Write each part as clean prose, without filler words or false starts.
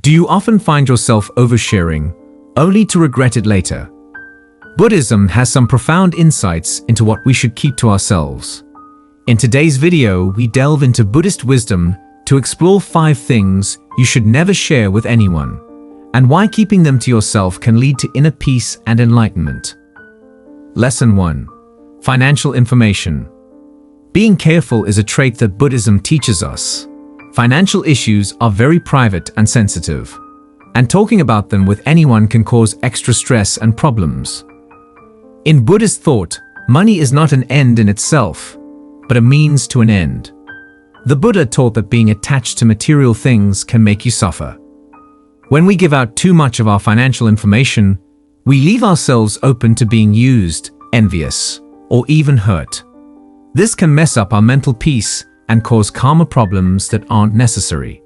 Do you often find yourself oversharing, only to regret it later? Buddhism has some profound insights into what we should keep to ourselves. In today's video, we delve into Buddhist wisdom to explore 5 things you should never share with anyone, and why keeping them to yourself can lead to inner peace and enlightenment. Lesson 1. Financial information. Being careful is a trait that Buddhism teaches us. Financial issues are very private and sensitive, and talking about them with anyone can cause extra stress and problems. In Buddhist thought, money is not an end in itself, but a means to an end. The Buddha taught that being attached to material things can make you suffer. When we give out too much of our financial information, we leave ourselves open to being used, envious, or even hurt. This can mess up our mental peace and cause karma problems that aren't necessary.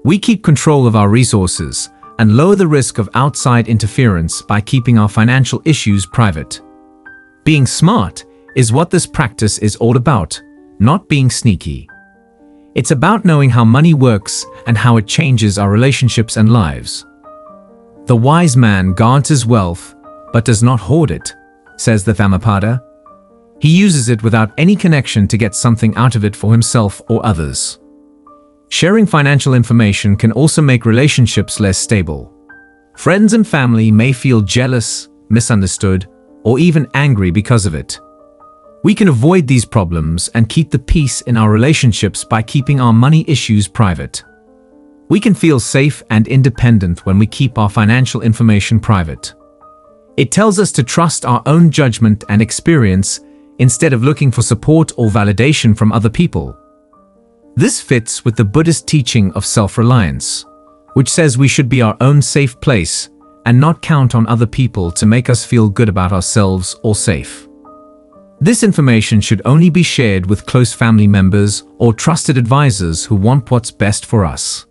We keep control of our resources and lower the risk of outside interference by keeping our financial issues private. Being smart is what this practice is all about, not being sneaky. It's about knowing how money works and how it changes our relationships and lives. The wise man guards his wealth, but does not hoard it, says the Dhammapada. He uses it without any connection to get something out of it for himself or others. Sharing financial information can also make relationships less stable. Friends and family may feel jealous, misunderstood, or even angry because of it. We can avoid these problems and keep the peace in our relationships by keeping our money issues private. We can feel safe and independent when we keep our financial information private. It tells us to trust our own judgment and experience instead of looking for support or validation from other people. This fits with the Buddhist teaching of self-reliance, which says we should be our own safe place and not count on other people to make us feel good about ourselves or safe. This information should only be shared with close family members or trusted advisors who want what's best for us.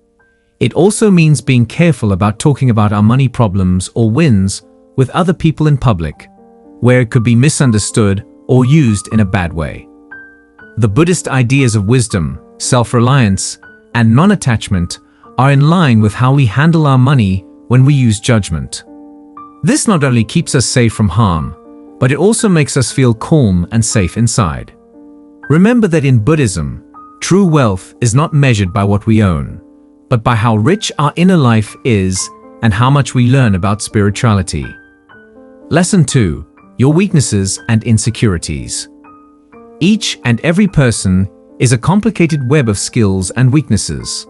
It also means being careful about talking about our money problems or wins with other people in public, where it could be misunderstood or used in a bad way. The Buddhist ideas of wisdom, self-reliance, and non-attachment are in line with how we handle our money when we use judgment. This not only keeps us safe from harm, but it also makes us feel calm and safe inside. Remember that in Buddhism, true wealth is not measured by what we own, but by how rich our inner life is and how much we learn about spirituality. Lesson 2. Your weaknesses and insecurities. Each and every person is a complicated web of skills and weaknesses.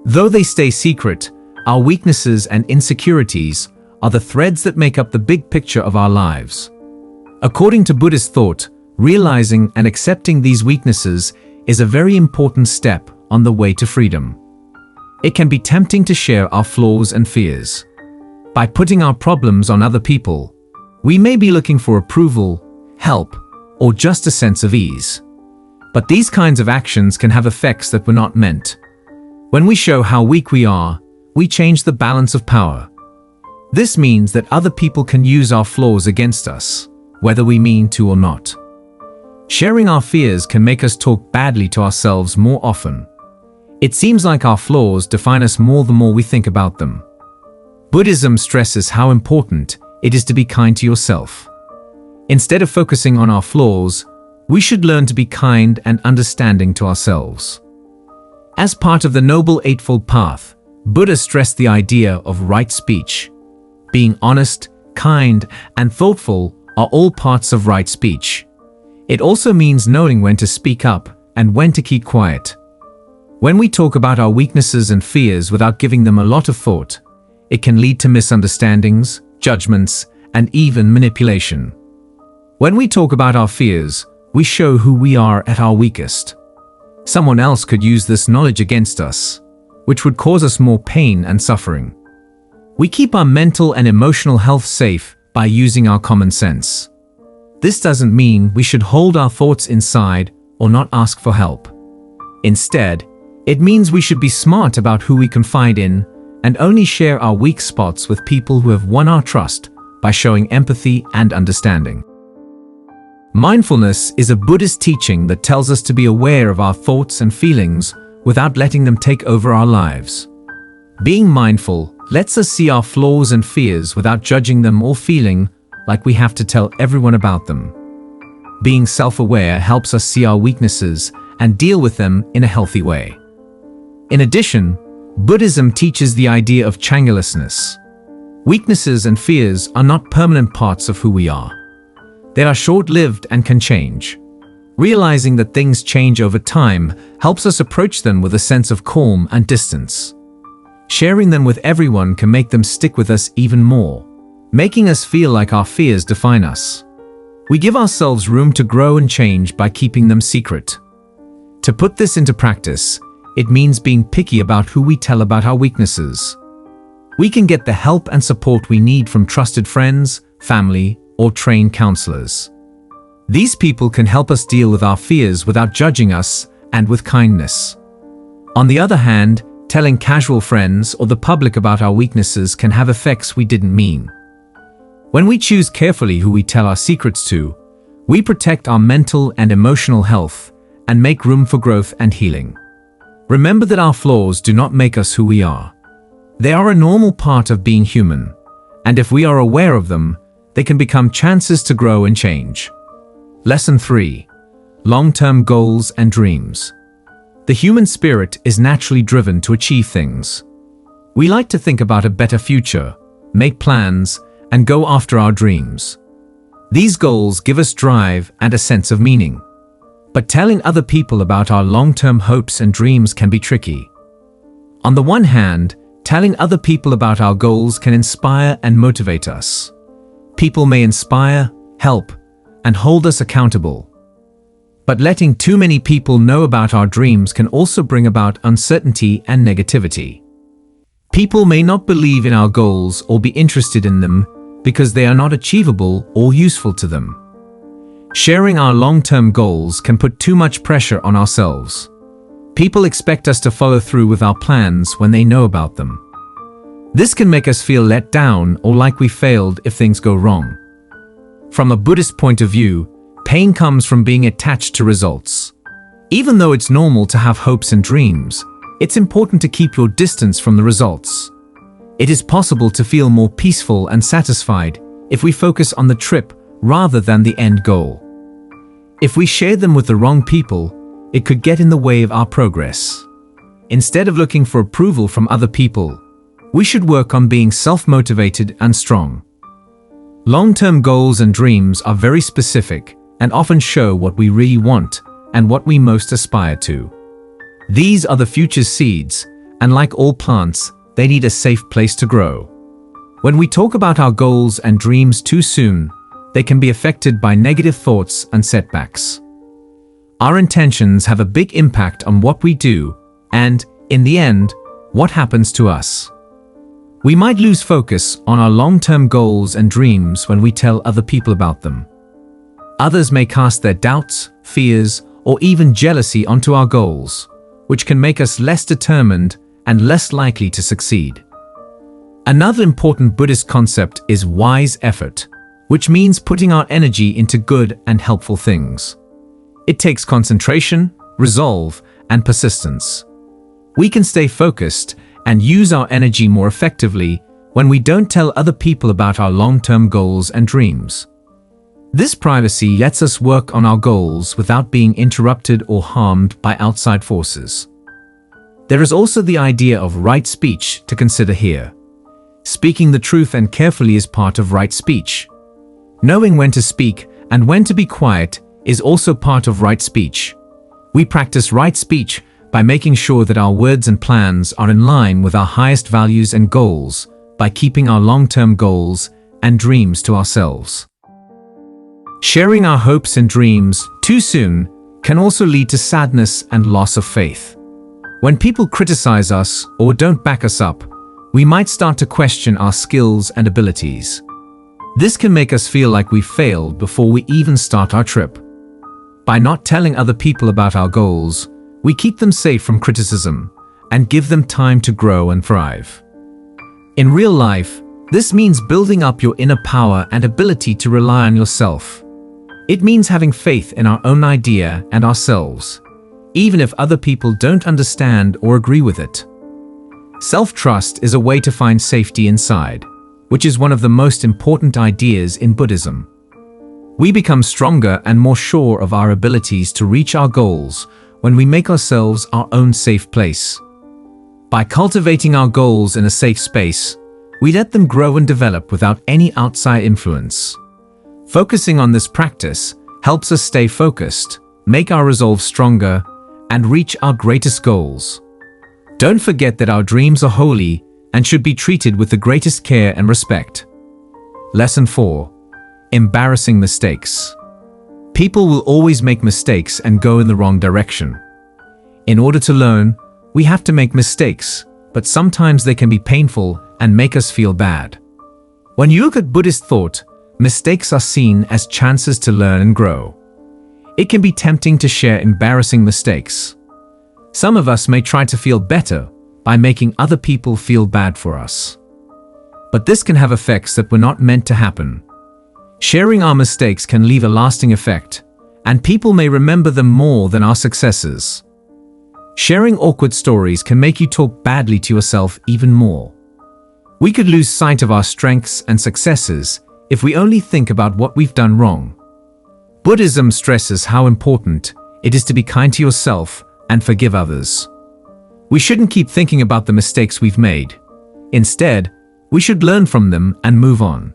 Though they stay secret, our weaknesses and insecurities are the threads that make up the big picture of our lives. According to Buddhist thought, realizing and accepting these weaknesses is a very important step on the way to freedom. It can be tempting to share our flaws and fears. By putting our problems on other people, we may be looking for approval, help, or just a sense of ease. But these kinds of actions can have effects that were not meant. When we show how weak we are, we change the balance of power. This means that other people can use our flaws against us, whether we mean to or not. Sharing our fears can make us talk badly to ourselves more often. It seems like our flaws define us more the more we think about them. Buddhism stresses how important it is to be kind to yourself. Instead of focusing on our flaws, we should learn to be kind and understanding to ourselves. As part of the Noble Eightfold Path, Buddha stressed the idea of right speech. Being honest, kind, and thoughtful are all parts of right speech. It also means knowing when to speak up and when to keep quiet. When we talk about our weaknesses and fears without giving them a lot of thought, it can lead to misunderstandings, judgments, and even manipulation. When we talk about our fears, we show who we are at our weakest. Someone else could use this knowledge against us, which would cause us more pain and suffering. We keep our mental and emotional health safe by using our common sense. This doesn't mean we should hold our thoughts inside or not ask for help. Instead, it means we should be smart about who we confide in and only share our weak spots with people who have won our trust by showing empathy and understanding. Mindfulness is a Buddhist teaching that tells us to be aware of our thoughts and feelings without letting them take over our lives. Being mindful lets us see our flaws and fears without judging them or feeling like we have to tell everyone about them. Being self-aware helps us see our weaknesses and deal with them in a healthy way. In addition, Buddhism teaches the idea of changelessness. Weaknesses and fears are not permanent parts of who we are. They are short-lived and can change. Realizing that things change over time helps us approach them with a sense of calm and distance. Sharing them with everyone can make them stick with us even more, making us feel like our fears define us. We give ourselves room to grow and change by keeping them secret. To put this into practice, it means being picky about who we tell about our weaknesses. We can get the help and support we need from trusted friends, family, or trained counselors. These people can help us deal with our fears without judging us and with kindness. On the other hand, telling casual friends or the public about our weaknesses can have effects we didn't mean. When we choose carefully who we tell our secrets to, we protect our mental and emotional health and make room for growth and healing. Remember that our flaws do not make us who we are. They are a normal part of being human, and if we are aware of them, they can become chances to grow and change. Lesson 3. Long-term goals and dreams. The human spirit is naturally driven to achieve things. We like to think about a better future, make plans, and go after our dreams. These goals give us drive and a sense of meaning. But telling other people about our long-term hopes and dreams can be tricky. On the one hand, telling other people about our goals can inspire and motivate us. People may inspire, help, and hold us accountable. But letting too many people know about our dreams can also bring about uncertainty and negativity. People may not believe in our goals or be interested in them because they are not achievable or useful to them. Sharing our long-term goals can put too much pressure on ourselves. People expect us to follow through with our plans when they know about them. This can make us feel let down or like we failed if things go wrong. From a Buddhist point of view, pain comes from being attached to results. Even though it's normal to have hopes and dreams, it's important to keep your distance from the results. It is possible to feel more peaceful and satisfied if we focus on the trip rather than the end goal. If we share them with the wrong people, it could get in the way of our progress. Instead of looking for approval from other people, we should work on being self-motivated and strong. Long-term goals and dreams are very specific and often show what we really want and what we most aspire to. These are the future's seeds, and like all plants, they need a safe place to grow. When we talk about our goals and dreams too soon, they can be affected by negative thoughts and setbacks. Our intentions have a big impact on what we do and, in the end, what happens to us. We might lose focus on our long-term goals and dreams when we tell other people about them. Others may cast their doubts, fears, or even jealousy onto our goals, which can make us less determined and less likely to succeed. Another important Buddhist concept is wise effort, which means putting our energy into good and helpful things. It takes concentration, resolve, and persistence. We can stay focused and use our energy more effectively when we don't tell other people about our long-term goals and dreams. This privacy lets us work on our goals without being interrupted or harmed by outside forces. There is also the idea of right speech to consider here. Speaking the truth and carefully is part of right speech. Knowing when to speak and when to be quiet is also part of right speech. We practice right speech by making sure that our words and plans are in line with our highest values and goals, by keeping our long-term goals and dreams to ourselves. Sharing our hopes and dreams too soon can also lead to sadness and loss of faith. When people criticize us or don't back us up, we might start to question our skills and abilities. This can make us feel like we failed before we even start our trip. By not telling other people about our goals, we keep them safe from criticism and give them time to grow and thrive. In real life, this means building up your inner power and ability to rely on yourself. It means having faith in our own idea and ourselves, even if other people don't understand or agree with it. Self-trust is a way to find safety inside, which is one of the most important ideas in Buddhism. We become stronger and more sure of our abilities to reach our goals when we make ourselves our own safe place. By cultivating our goals in a safe space, we let them grow and develop without any outside influence. Focusing on this practice helps us stay focused, make our resolve stronger, and reach our greatest goals. Don't forget that our dreams are holy and should be treated with the greatest care and respect. Lesson 4. Embarrassing mistakes. People will always make mistakes and go in the wrong direction. In order to learn, we have to make mistakes, but sometimes they can be painful and make us feel bad. When you look at Buddhist thought, mistakes are seen as chances to learn and grow. It can be tempting to share embarrassing mistakes. Some of us may try to feel better by making other people feel bad for us. But this can have effects that were not meant to happen. Sharing our mistakes can leave a lasting effect, and people may remember them more than our successes. Sharing awkward stories can make you talk badly to yourself even more. We could lose sight of our strengths and successes if we only think about what we've done wrong. Buddhism stresses how important it is to be kind to yourself and forgive others. We shouldn't keep thinking about the mistakes we've made. Instead, we should learn from them and move on.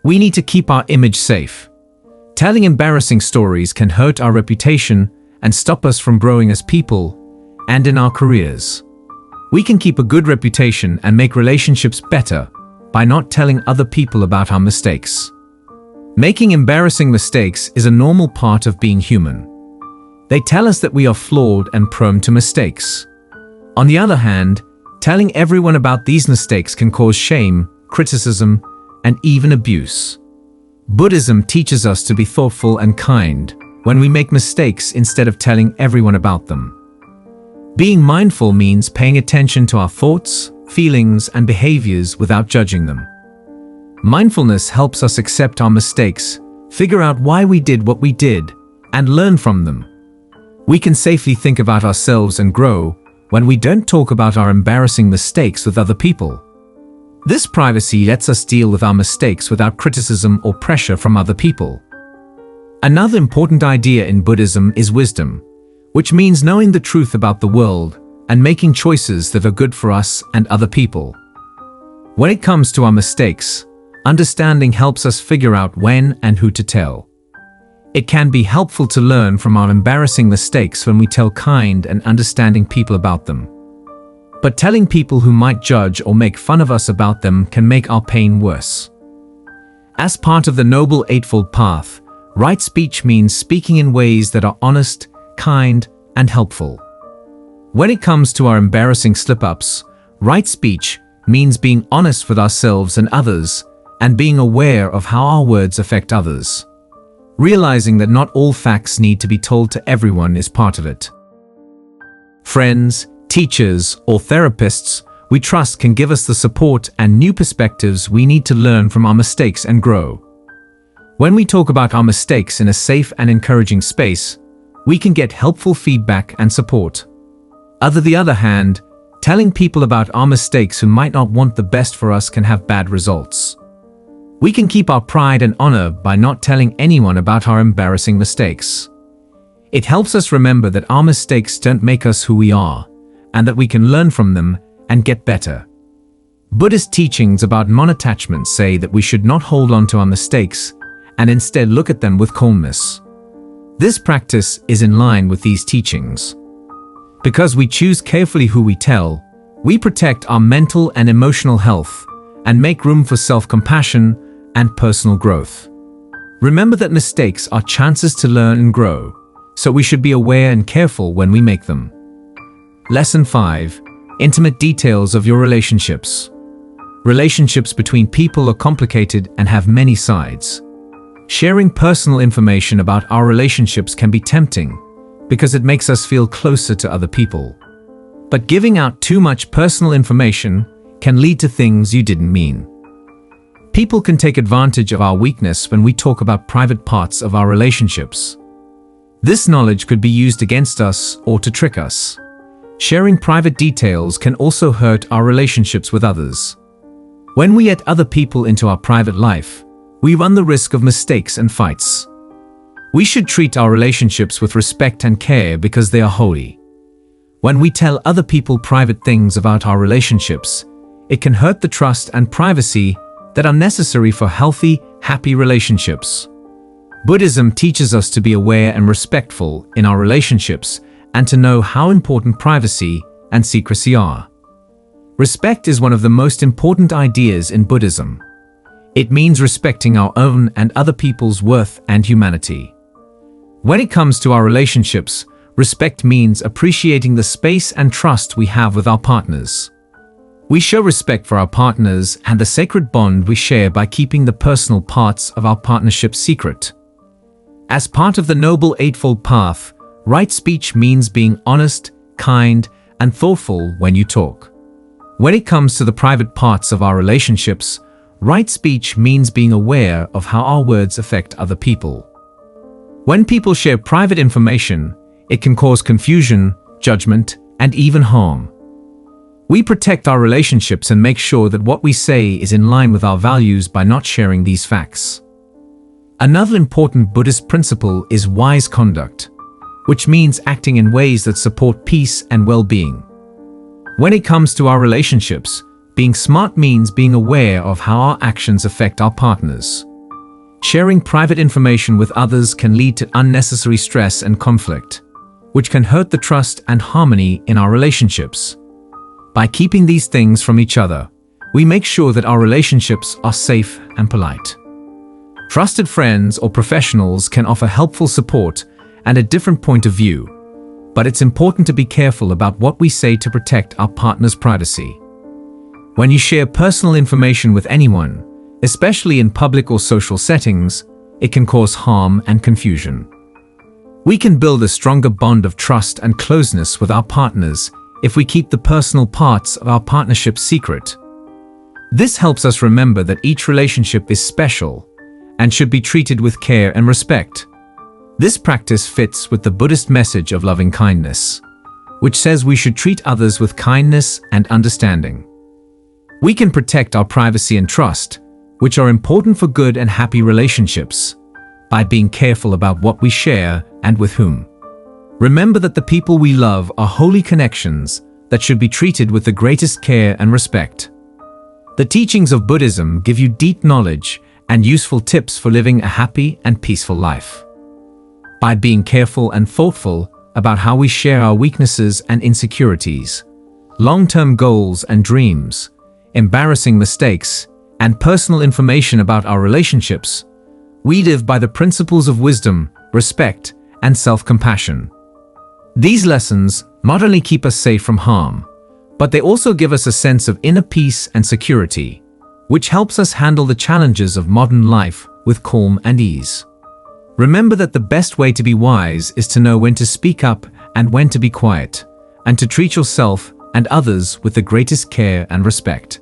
We need to keep our image safe. Telling embarrassing stories can hurt our reputation and stop us from growing as people and in our careers. We can keep a good reputation and make relationships better by not telling other people about our mistakes. Making embarrassing mistakes is a normal part of being human. They tell us that we are flawed and prone to mistakes. On the other hand, telling everyone about these mistakes can cause shame, criticism, and even abuse. Buddhism teaches us to be thoughtful and kind when we make mistakes instead of telling everyone about them. Being mindful means paying attention to our thoughts, feelings, and behaviors without judging them. Mindfulness helps us accept our mistakes, figure out why we did what we did, and learn from them. We can safely think about ourselves and grow when we don't talk about our embarrassing mistakes with other people. This privacy lets us deal with our mistakes without criticism or pressure from other people. Another important idea in Buddhism is wisdom, which means knowing the truth about the world and making choices that are good for us and other people. When it comes to our mistakes, understanding helps us figure out when and who to tell. It can be helpful to learn from our embarrassing mistakes when we tell kind and understanding people about them. But telling people who might judge or make fun of us about them can make our pain worse. As part of the Noble Eightfold Path, right speech means speaking in ways that are honest, kind, and helpful. When it comes to our embarrassing slip-ups, right speech means being honest with ourselves and others, and being aware of how our words affect others. Realizing that not all facts need to be told to everyone is part of it. Friends, teachers, or therapists we trust can give us the support and new perspectives we need to learn from our mistakes and grow. When we talk about our mistakes in a safe and encouraging space, we can get helpful feedback and support. On the other hand, telling people about our mistakes who might not want the best for us can have bad results. We can keep our pride and honor by not telling anyone about our embarrassing mistakes. It helps us remember that our mistakes don't make us who we are, and that we can learn from them and get better. Buddhist teachings about non-attachment say that we should not hold on to our mistakes and instead look at them with calmness. This practice is in line with these teachings. Because we choose carefully who we tell, we protect our mental and emotional health and make room for self-compassion and personal growth. Remember that mistakes are chances to learn and grow, so we should be aware and careful when we make them. Lesson 5. Intimate details of your relationships. Relationships between people are complicated and have many sides. Sharing personal information about our relationships can be tempting because it makes us feel closer to other people. But giving out too much personal information can lead to things you didn't mean. People can take advantage of our weakness when we talk about private parts of our relationships. This knowledge could be used against us or to trick us. Sharing private details can also hurt our relationships with others. When we let other people into our private life, we run the risk of mistakes and fights. We should treat our relationships with respect and care because they are holy. When we tell other people private things about our relationships, it can hurt the trust and privacy that are necessary for healthy, happy relationships. Buddhism teaches us to be aware and respectful in our relationships and to know how important privacy and secrecy are. Respect is one of the most important ideas in Buddhism. It means respecting our own and other people's worth and humanity. When it comes to our relationships, respect means appreciating the space and trust we have with our partners. We show respect for our partners and the sacred bond we share by keeping the personal parts of our partnership secret. As part of the Noble Eightfold Path, right speech means being honest, kind, and thoughtful when you talk. When it comes to the private parts of our relationships, right speech means being aware of how our words affect other people. When people share private information, it can cause confusion, judgment, and even harm. We protect our relationships and make sure that what we say is in line with our values by not sharing these facts. Another important Buddhist principle is wise conduct, which means acting in ways that support peace and well-being. When it comes to our relationships, being smart means being aware of how our actions affect our partners. Sharing private information with others can lead to unnecessary stress and conflict, which can hurt the trust and harmony in our relationships. By keeping these things from each other, we make sure that our relationships are safe and polite. Trusted friends or professionals can offer helpful support and a different point of view, but it's important to be careful about what we say to protect our partner's privacy. When you share personal information with anyone, especially in public or social settings, it can cause harm and confusion. We can build a stronger bond of trust and closeness with our partners if we keep the personal parts of our partnership secret. This helps us remember that each relationship is special and should be treated with care and respect. This practice fits with the Buddhist message of loving kindness, which says we should treat others with kindness and understanding. We can protect our privacy and trust, which are important for good and happy relationships, by being careful about what we share and with whom. Remember that the people we love are holy connections that should be treated with the greatest care and respect. The teachings of Buddhism give you deep knowledge and useful tips for living a happy and peaceful life. By being careful and thoughtful about how we share our weaknesses and insecurities, long-term goals and dreams, embarrassing mistakes, and personal information about our relationships, we live by the principles of wisdom, respect, and self-compassion. These lessons not only keep us safe from harm, but they also give us a sense of inner peace and security, which helps us handle the challenges of modern life with calm and ease. Remember that the best way to be wise is to know when to speak up and when to be quiet, and to treat yourself and others with the greatest care and respect.